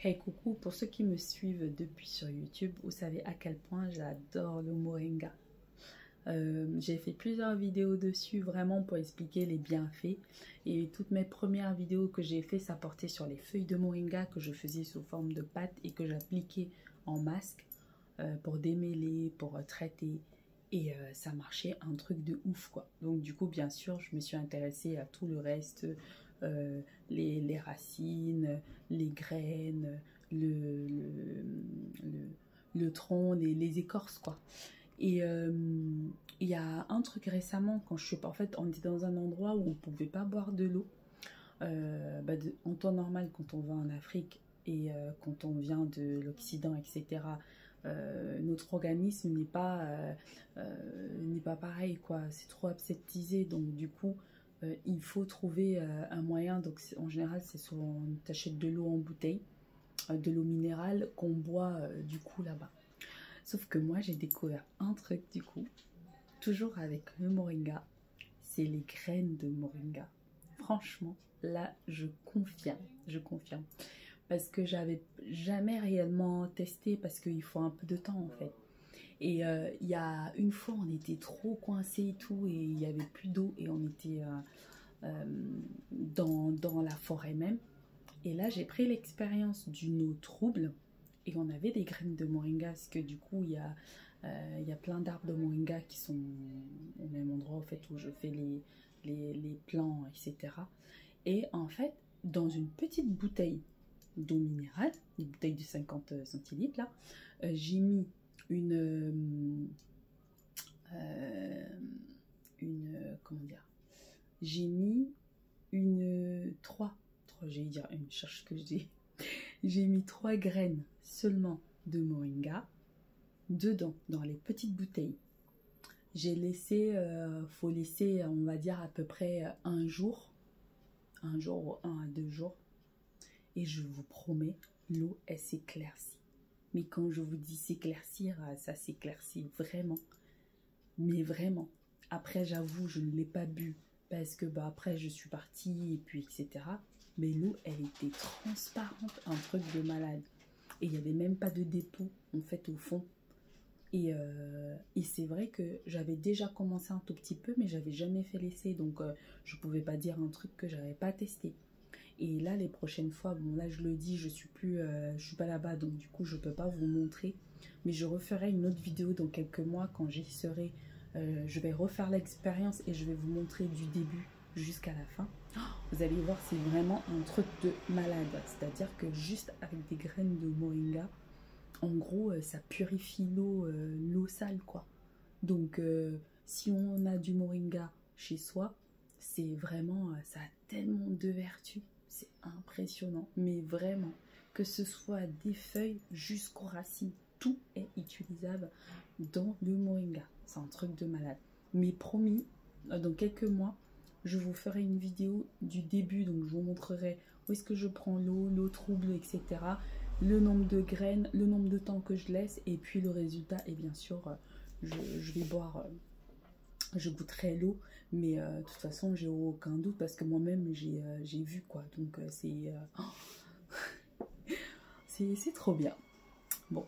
Hey coucou, pour ceux qui me suivent depuis sur YouTube, vous savez à quel point j'adore le moringa. J'ai fait plusieurs vidéos dessus vraiment pour expliquer les bienfaits. Et toutes mes premières vidéos que j'ai fait, ça portait sur les feuilles de moringa que je faisais sous forme de pâte et que j'appliquais en masque pour démêler, pour traiter. Et ça marchait un truc de ouf quoi. Donc du coup bien sûr je me suis intéressée à tout le reste, les racines, les graines, le tronc, les écorces quoi. Et il y a un truc récemment quand je suis en fait on était dans un endroit où on pouvait pas boire de l'eau en temps normal quand on va en Afrique et quand on vient de l'Occident etc. Notre organisme n'est pas pareil quoi, c'est trop aseptisé donc du coup il faut trouver un moyen. Donc en général c'est souvent on t'achète de l'eau en bouteille, de l'eau minérale qu'on boit du coup là-bas. Sauf que moi j'ai découvert un truc du coup, toujours avec le moringa, c'est les graines de moringa. Franchement là je confirme. Parce que j'avais jamais réellement testé parce qu'il faut un peu de temps en fait. Et il y a une fois on était trop coincés et tout et il n'y avait plus d'eau et on était dans la forêt même. Et là j'ai pris l'expérience d'une eau trouble et on avait des graines de moringa parce que du coup il y a plein d'arbres de moringa qui sont au même endroit en fait où je fais les plants etc. Et en fait dans une petite bouteille d'eau minérale, une bouteille de 50 centilitres là, j'ai mis comment dire, j'ai mis j'allais dire une, cherche ce que je dis, j'ai mis 3 graines seulement de moringa dedans dans les petites bouteilles. J'ai laissé, faut laisser on va dire à peu près un jour ou 1 à 2 jours. Et je vous promets, l'eau, elle s'éclaircit. Mais quand je vous dis s'éclaircir, ça s'éclaircit vraiment. Mais vraiment. Après, j'avoue, je ne l'ai pas bu parce que après, je suis partie et puis etc. Mais l'eau, elle était transparente, un truc de malade. Et il n'y avait même pas de dépôt, en fait, au fond. Et c'est vrai que j'avais déjà commencé un tout petit peu, mais j'avais jamais fait l'essai. Donc, je ne pouvais pas dire un truc que j'avais pas testé. Et là les prochaines fois, bon là je le dis, je suis pas là-bas donc du coup je peux pas vous montrer, mais je referai une autre vidéo dans quelques mois quand j'y serai. Je vais refaire l'expérience et je vais vous montrer du début jusqu'à la fin. Vous allez voir, c'est vraiment un truc de malade, c'est à dire que juste avec des graines de moringa en gros ça purifie l'eau sale quoi. Donc si on a du moringa chez soi, c'est vraiment, ça a tellement de vertus. C'est impressionnant, mais vraiment, que ce soit des feuilles jusqu'aux racines, tout est utilisable dans le moringa. C'est un truc de malade. Mais promis, dans quelques mois, je vous ferai une vidéo du début, donc je vous montrerai où est-ce que je prends l'eau trouble, etc. Le nombre de graines, le nombre de temps que je laisse, et puis le résultat, et bien sûr, je vais boire... je goûterai l'eau, mais de toute façon j'ai aucun doute parce que moi-même j'ai vu quoi, donc c'est trop bien. Bon,